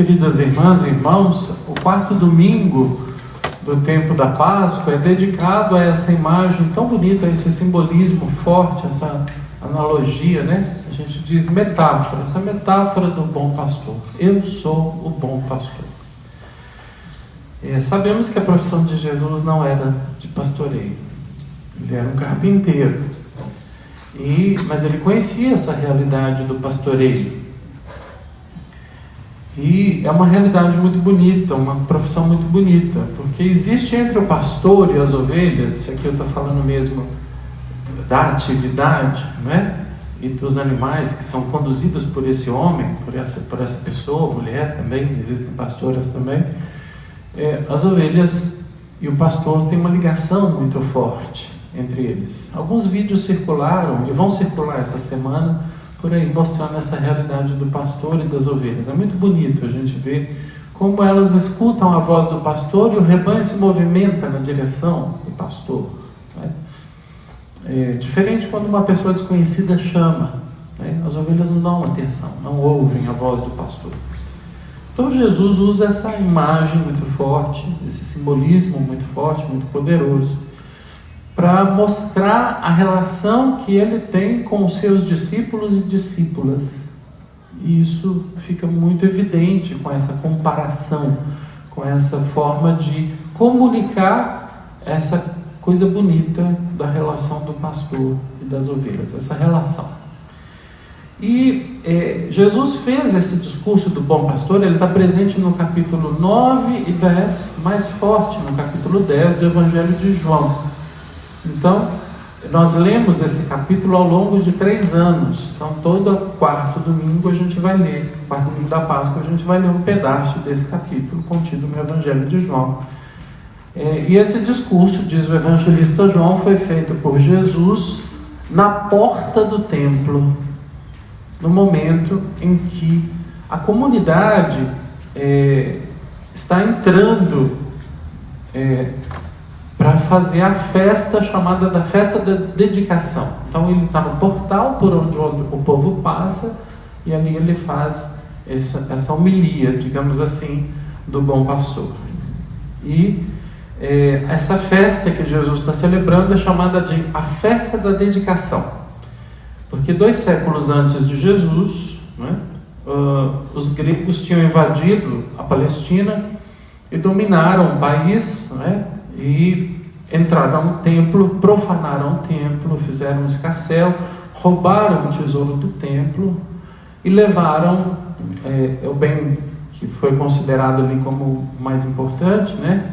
queridas irmãs e irmãos, o quarto domingo do tempo da Páscoa é dedicado a essa imagem tão bonita, a esse simbolismo forte, essa analogia, né? A gente diz metáfora, essa metáfora do bom pastor. Eu sou o bom pastor. Sabemos que a profissão de Jesus não era de pastoreio, ele era um carpinteiro, mas ele conhecia essa realidade do pastoreio. E é uma realidade muito bonita, uma profissão muito bonita, porque existe entre o pastor e as ovelhas, aqui eu estou falando mesmo da atividade, né? E dos animais que são conduzidos por esse homem, por essa pessoa, mulher também, existem pastoras também. As ovelhas e o pastor têm uma ligação muito forte entre eles. Alguns vídeos circularam e vão circular essa semana por aí, mostrando essa realidade do pastor e das ovelhas. É muito bonito a gente ver como elas escutam a voz do pastor e o rebanho se movimenta na direção do pastor, né? É diferente quando uma pessoa desconhecida chama, né? As ovelhas não dão atenção, não ouvem a voz do pastor. Então Jesus usa essa imagem muito forte, esse simbolismo muito forte, muito poderoso, para mostrar a relação que ele tem com os seus discípulos e discípulas. E isso fica muito evidente com essa comparação, com essa forma de comunicar essa coisa bonita da relação do pastor e das ovelhas, essa relação. E Jesus fez esse discurso do bom pastor, ele está presente no capítulo 9 e 10, mais forte no capítulo 10 do Evangelho de João. Então, nós lemos esse capítulo ao longo de 3 anos. Então, todo quarto domingo a gente vai ler, quarto domingo da Páscoa, a gente vai ler um pedaço desse capítulo contido no Evangelho de João. E esse discurso, diz o evangelista João, foi feito por Jesus na porta do templo, no momento em que a comunidade está entrando para fazer a festa chamada da festa da dedicação. Então ele está no portal por onde o povo passa, e ali ele faz essa homilia, digamos assim, do bom pastor. E essa festa que Jesus está celebrando é chamada de a festa da dedicação, porque 2 séculos antes de Jesus, né, os gregos tinham invadido a Palestina e dominaram o país, né, e entraram no templo, profanaram o templo, fizeram um escarcéu, roubaram o tesouro do templo e levaram o bem que foi considerado ali como o mais importante, né,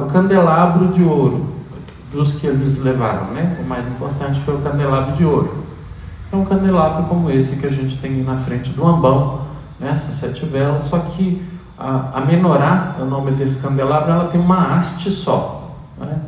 o candelabro de ouro dos que eles levaram, né? O mais importante foi o candelabro de ouro. É um candelabro como esse que a gente tem na frente do ambão, né? Essas 7 velas, só que a menorá, o nome desse candelabro, ela tem uma haste só, né?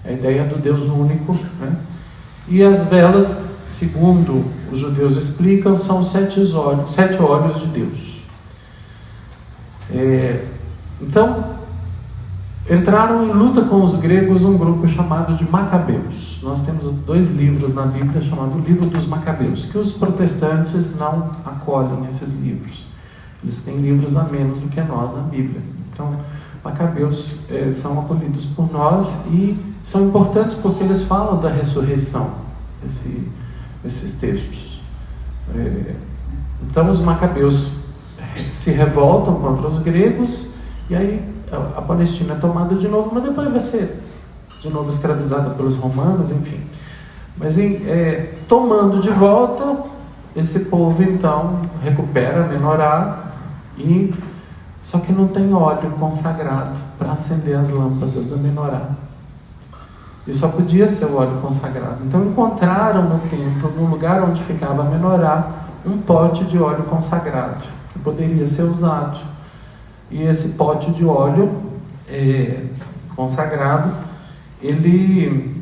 A ideia do Deus único, né? E as velas, segundo os judeus explicam, são 7 olhos de Deus. Então, entraram em luta com os gregos um grupo chamado de Macabeus. Nós temos 2 livros na Bíblia chamado Livro dos Macabeus, que os protestantes não acolhem esses livros. Eles têm livros a menos do que nós na Bíblia. Então, Macabeus são acolhidos por nós e são importantes porque eles falam da ressurreição, esses textos. Então, os Macabeus se revoltam contra os gregos e aí a Palestina é tomada de novo, mas depois vai ser de novo escravizada pelos romanos, enfim. Mas tomando de volta, esse povo então recupera a menorá, só que não tem óleo consagrado para acender as lâmpadas da menorá. E só podia ser o óleo consagrado. Então encontraram no templo, no lugar onde ficava a menorá, um pote de óleo consagrado, que poderia ser usado. E esse pote de óleo consagrado, ele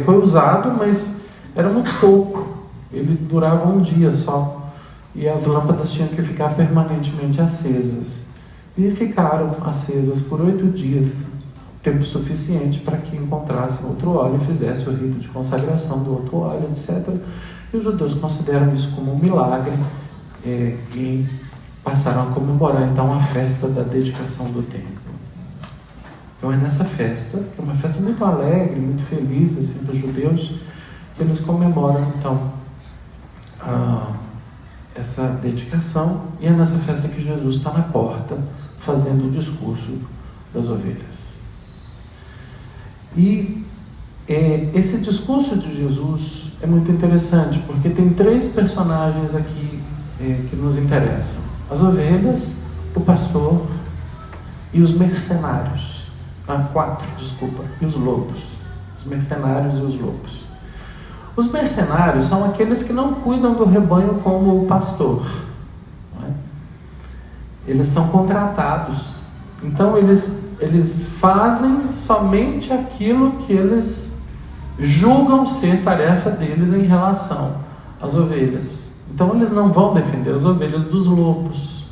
foi usado, mas era muito pouco. Ele durava um dia só. E as lâmpadas tinham que ficar permanentemente acesas. E ficaram acesas por 8 dias, tempo suficiente para que encontrassem outro óleo e fizessem o rito de consagração do outro óleo, etc. E os judeus consideram isso como um milagre e passaram a comemorar então a festa da dedicação do templo. Então é nessa festa, que é uma festa muito alegre, muito feliz assim, dos judeus, que eles comemoram então essa dedicação, e é nessa festa que Jesus está na porta fazendo o discurso das ovelhas. E esse discurso de Jesus é muito interessante, porque tem 3 personagens aqui que nos interessam: as ovelhas, o pastor e os mercenários. 4, desculpa, e os lobos. Os mercenários e os lobos. Os mercenários são aqueles que não cuidam do rebanho como o pastor, não é? Eles são contratados. Então eles fazem somente aquilo que eles julgam ser tarefa deles em relação às ovelhas. Então eles não vão defender as ovelhas dos lobos.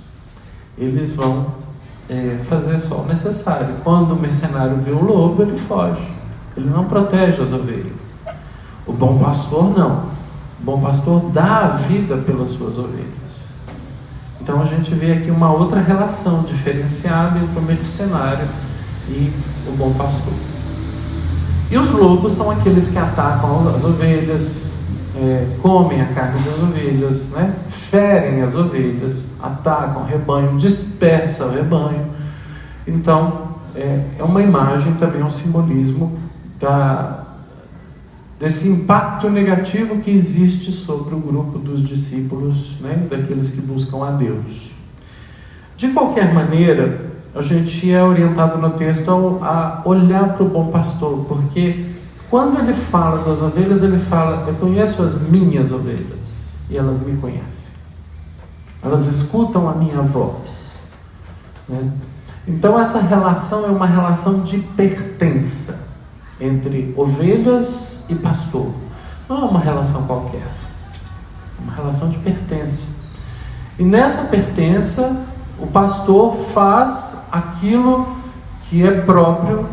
Eles vão fazer só o necessário. Quando o mercenário vê o lobo, ele foge. Ele não protege as ovelhas. O bom pastor não. O bom pastor dá a vida pelas suas ovelhas. Então a gente vê aqui uma outra relação diferenciada entre o mercenário e o bom pastor. E os lobos são aqueles que atacam as ovelhas, comem a carne das ovelhas, né? Ferem as ovelhas, atacam o rebanho, dispersam o rebanho. Então é uma imagem também, um simbolismo desse impacto negativo que existe sobre o grupo dos discípulos, né? Daqueles que buscam a Deus. De qualquer maneira, a gente é orientado no texto a olhar para o bom pastor, porque quando ele fala das ovelhas, ele fala: eu conheço as minhas ovelhas e elas me conhecem. Elas escutam a minha voz, né? Então essa relação é uma relação de pertença entre ovelhas e pastor. Não é uma relação qualquer, é uma relação de pertença. E nessa pertença, o pastor faz aquilo que é próprio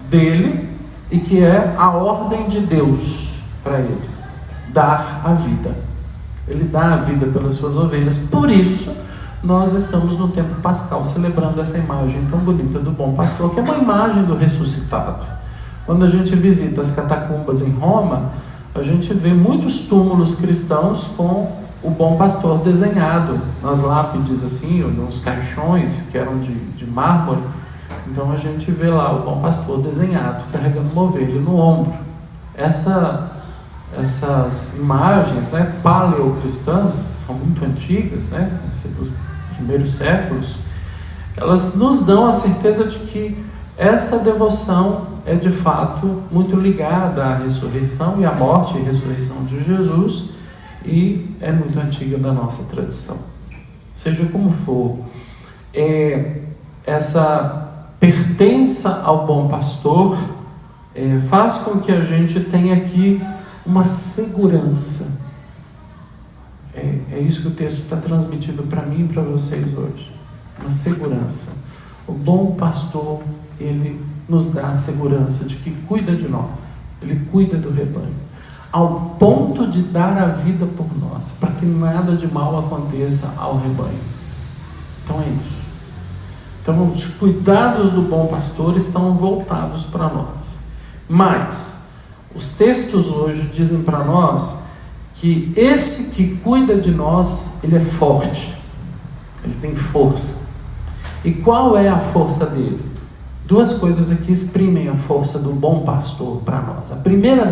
dele e que é a ordem de Deus para ele: dar a vida. Ele dá a vida pelas suas ovelhas. Por isso nós estamos no tempo pascal celebrando essa imagem tão bonita do bom pastor, que é uma imagem do ressuscitado. Quando a gente visita as catacumbas em Roma, a gente vê muitos túmulos cristãos com o bom pastor desenhado nas lápides, assim, ou nos caixões que eram de mármore. Então a gente vê lá o bom pastor desenhado, carregando uma ovelha no ombro. Essas imagens, né, paleocristãs, são muito antigas, né, dos primeiros séculos. Elas nos dão a certeza de que essa devoção é de fato muito ligada à ressurreição e à morte e ressurreição de Jesus, e é muito antiga da nossa tradição. Seja como for, essa pertença ao bom pastor faz com que a gente tenha aqui uma segurança. É isso que o texto está transmitindo para mim e para vocês hoje. Uma segurança. O bom pastor, ele nos dá a segurança de que cuida de nós. Ele cuida do rebanho, ao ponto de dar a vida por nós, para que nada de mal aconteça ao rebanho. Então é isso. Então os cuidados do bom pastor estão voltados para nós. Mas os textos hoje dizem para nós que esse que cuida de nós, ele é forte, ele tem força. E qual é a força dele? 2 coisas aqui exprimem a força do bom pastor para nós. A primeira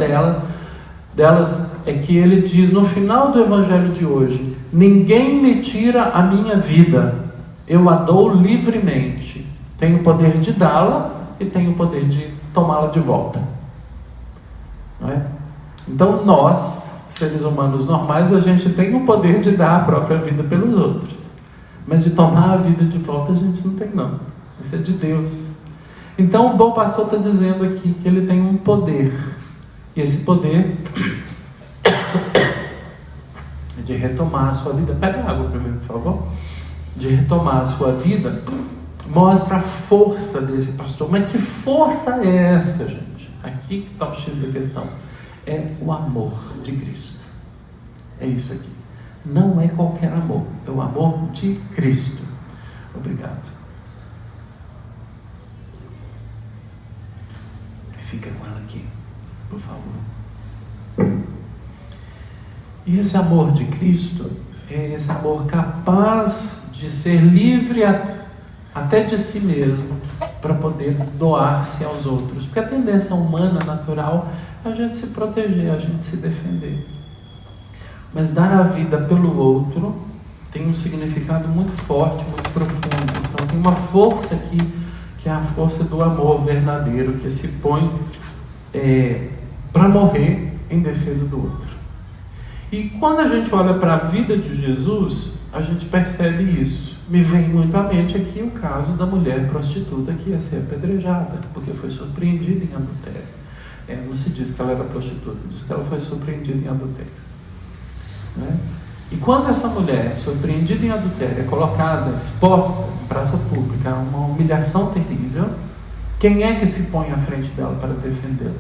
delas é que ele diz no final do evangelho de hoje: ninguém me tira a minha vida, eu a dou livremente. Tenho o poder de dá-la e tenho o poder de tomá-la de volta. Não é? Então nós, seres humanos normais, a gente tem o poder de dar a própria vida pelos outros, mas de tomar a vida de volta a gente não tem, não. Isso é de Deus. Então o bom pastor está dizendo aqui que ele tem um poder, e esse poder é de retomar a sua vida. Pega água para mim, por favor. De retomar a sua vida. Mostra a força desse pastor. Mas que força é essa, gente? Aqui que está o X da questão. É o amor de Cristo. É isso aqui. não é qualquer amor, é o amor de Cristo. Obrigado. Fica com ela aqui, por favor. E esse amor de Cristo é esse amor capaz de ser livre até de si mesmo, para poder doar-se aos outros. Porque a tendência humana, natural, é a gente se proteger, a gente se defender. Mas dar a vida pelo outro tem um significado muito forte, muito profundo. Então tem uma força aqui, que é a força do amor verdadeiro, que se põe para morrer em defesa do outro. E quando a gente olha para a vida de Jesus, a gente percebe isso. Me vem muito à mente aqui o caso da mulher prostituta que ia ser apedrejada, porque foi surpreendida em adultério. Não se diz que ela era prostituta, diz que ela foi surpreendida em adultério. Né? E quando essa mulher, surpreendida em adultério, é colocada, exposta em praça pública, uma humilhação terrível, quem é que se põe à frente dela para defendê-la?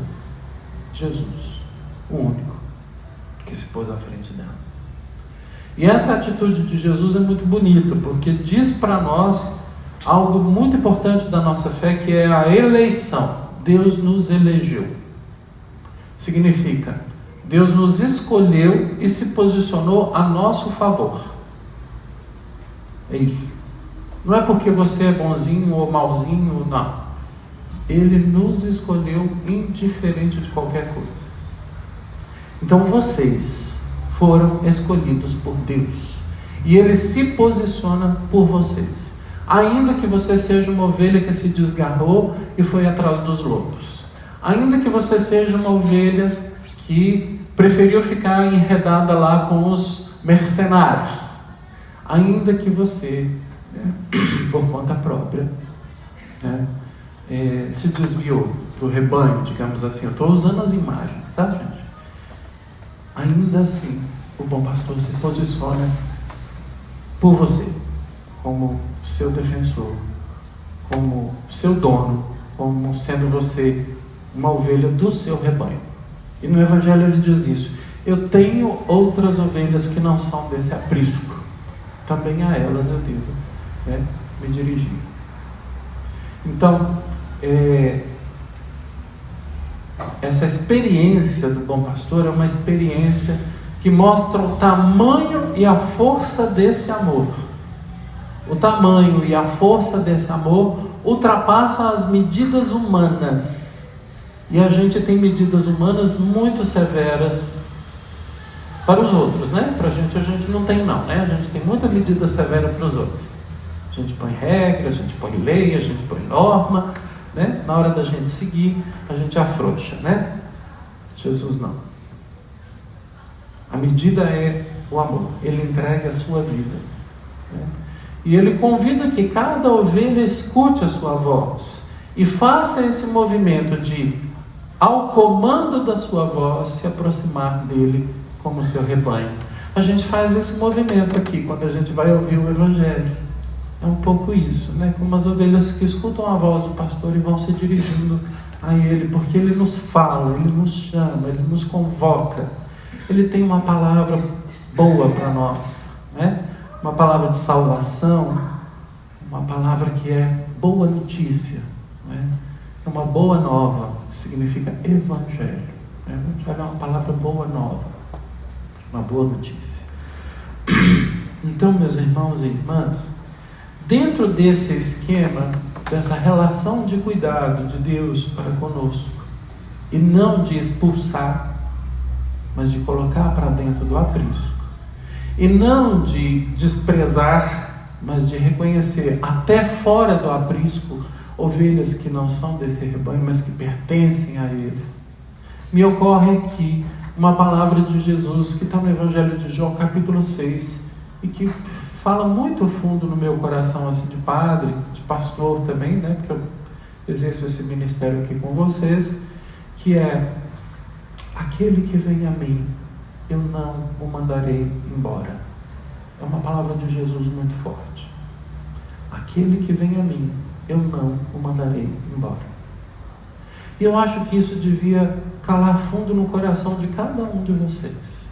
Jesus, o único que se pôs à frente dela. E essa atitude de Jesus é muito bonita, porque diz para nós algo muito importante da nossa fé, que é a eleição. Deus nos elegeu. Significa, Deus nos escolheu e se posicionou a nosso favor. É isso. Não é porque você é bonzinho ou malzinho, não. Ele nos escolheu indiferente de qualquer coisa. Então vocês foram escolhidos por Deus, e Ele se posiciona por vocês, ainda que você seja uma ovelha que se desgarrou e foi atrás dos lobos, ainda que você seja uma ovelha que preferiu ficar enredada lá com os mercenários, ainda que você, por conta própria, se desviou do rebanho, digamos assim. Eu estou usando as imagens, tá, gente? Ainda assim, o bom pastor se posiciona por você, como seu defensor, como seu dono, como sendo você uma ovelha do seu rebanho. E no Evangelho ele diz isso: eu tenho outras ovelhas que não são desse aprisco, também a elas eu devo me dirigir. Então, essa experiência do bom pastor é uma experiência que mostra o tamanho e a força desse amor. O tamanho e a força desse amor ultrapassa as medidas humanas. E a gente tem medidas humanas muito severas para os outros, né? Para a gente não tem, não, né? A gente tem muita medida severa para os outros. A gente põe regra, a gente põe lei, a gente põe norma, né? Na hora da gente seguir, a gente afrouxa, né? Jesus não. A medida é o amor. Ele entrega a sua vida, né? E Ele convida que cada ovelha escute a sua voz e faça esse movimento de, ao comando da sua voz, se aproximar dele como seu rebanho. A gente faz esse movimento aqui quando a gente vai ouvir o Evangelho. É um pouco isso, né? Como as ovelhas que escutam a voz do pastor e vão se dirigindo a Ele, porque Ele nos fala, Ele nos chama, Ele nos convoca. Ele tem uma palavra boa para nós, né? Uma palavra de salvação, uma palavra que é boa notícia, né? É uma boa nova, que significa evangelho. Evangelho é uma palavra boa nova, uma boa notícia. Então, meus irmãos e irmãs, dentro desse esquema, dessa relação de cuidado de Deus para conosco, e não de expulsar, mas de colocar para dentro do aprisco, e não de desprezar, mas de reconhecer até fora do aprisco ovelhas que não são desse rebanho, mas que pertencem a Ele. Me ocorre aqui uma palavra de Jesus que está no Evangelho de João, capítulo 6, e que fala muito fundo no meu coração, assim, de padre, de pastor também, né? Porque eu exerço esse ministério aqui com vocês, que é: aquele que vem a mim, eu não o mandarei embora. É uma palavra de Jesus muito forte. Aquele que vem a mim, eu não o mandarei embora. E eu acho que isso devia calar fundo no coração de cada um de vocês.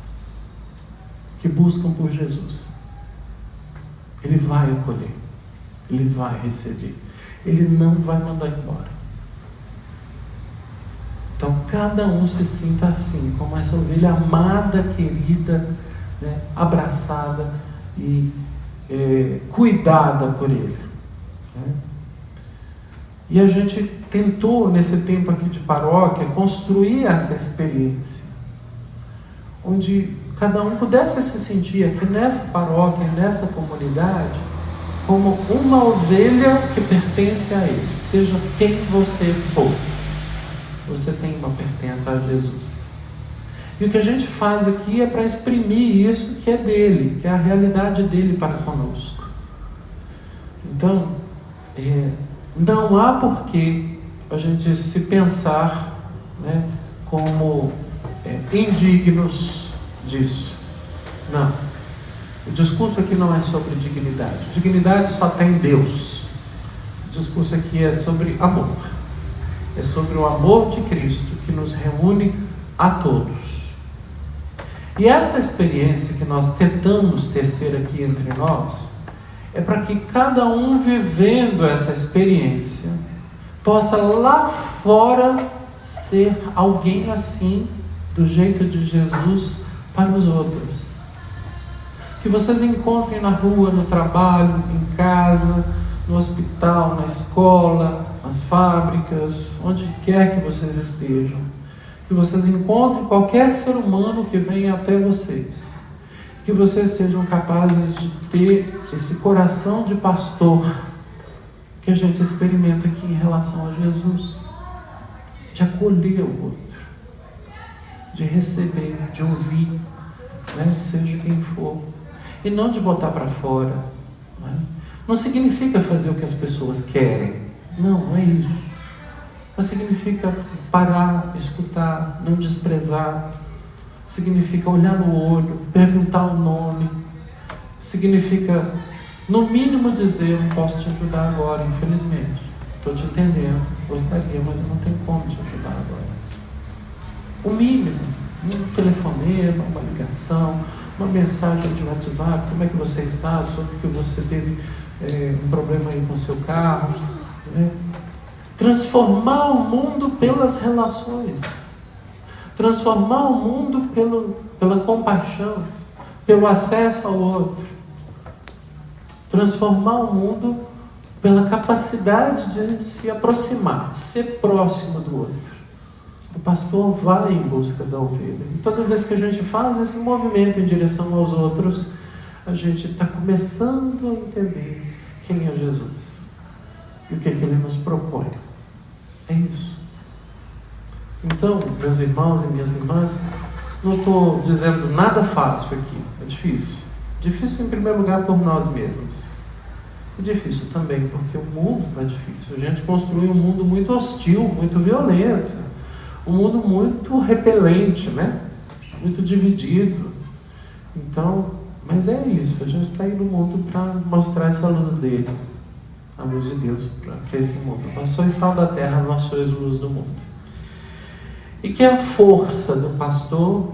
que buscam por Jesus. Ele vai acolher, Ele vai receber, Ele não vai mandar embora. Então cada um se sinta assim, como essa ovelha amada, querida, né, abraçada e cuidada por Ele, né? E a gente tentou, nesse tempo aqui de paróquia, construir essa experiência, onde cada um pudesse se sentir aqui nessa paróquia, nessa comunidade, como uma ovelha que pertence a Ele. Seja quem você for, você tem uma pertença a Jesus. E o que a gente faz aqui é para exprimir isso que é dele, que é a realidade dele para conosco. Então, não há porquê a gente se pensar, né, como indignos disso. Não. O discurso aqui não é sobre dignidade. Dignidade só tem Deus. O discurso aqui é sobre amor. É sobre o amor de Cristo que nos reúne a todos. E essa experiência que nós tentamos tecer aqui entre nós é para que cada um vivendo essa experiência possa lá fora ser alguém assim, do jeito de Jesus, para os outros. Que vocês encontrem na rua, no trabalho, em casa, no hospital, na escola, nas fábricas, onde quer que vocês estejam. Que vocês encontrem qualquer ser humano que venha até vocês. Que vocês sejam capazes de ter esse coração de pastor que a gente experimenta aqui em relação a Jesus. De acolher o outro. De receber, de ouvir, né? Seja quem for. E não de botar para fora. Né? Não significa fazer o que as pessoas querem. Não é isso. Mas significa parar, escutar, não desprezar. Significa olhar no olho, perguntar o nome. Significa, no mínimo, dizer: eu não posso te ajudar agora, infelizmente. Estou te entendendo, gostaria, mas eu não tenho como te ajudar agora. O mínimo, um telefonema, uma ligação, uma mensagem de WhatsApp: como é que você está? Sobre que você teve um problema aí com seu carro, né? Transformar o mundo pelas relações, transformar o mundo pela compaixão, pelo acesso ao outro, transformar o mundo pela capacidade de se aproximar, ser próximo do outro. O pastor vai em busca da ovelha. E toda vez que a gente faz esse movimento em direção aos outros, a gente está começando a entender quem é Jesus e o que Ele nos propõe. É isso. Então, meus irmãos e minhas irmãs, não estou dizendo nada fácil aqui. É difícil. Difícil em primeiro lugar por nós mesmos. E difícil também porque o mundo está difícil. A gente construiu um mundo muito hostil, muito violento. Um mundo muito repelente, né? Muito dividido. Então, mas é isso. A gente está aí no mundo para mostrar essa luz dele. A luz de Deus para esse mundo. Nós sois sal da terra, nós sois luz do mundo. E que a força do pastor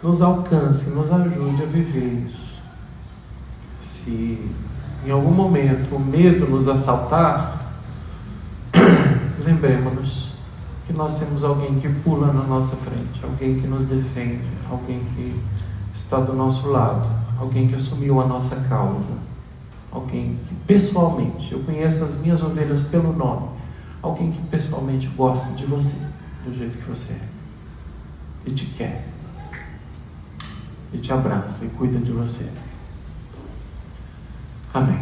nos alcance, nos ajude a viver isso. Se em algum momento o medo nos assaltar, lembremos-nos que nós temos alguém que pula na nossa frente, alguém que nos defende, alguém que está do nosso lado, alguém que assumiu a nossa causa, alguém que pessoalmente, eu conheço as minhas ovelhas pelo nome, alguém que pessoalmente gosta de você, do jeito que você é, e te quer, e te abraça e cuida de você. Amém.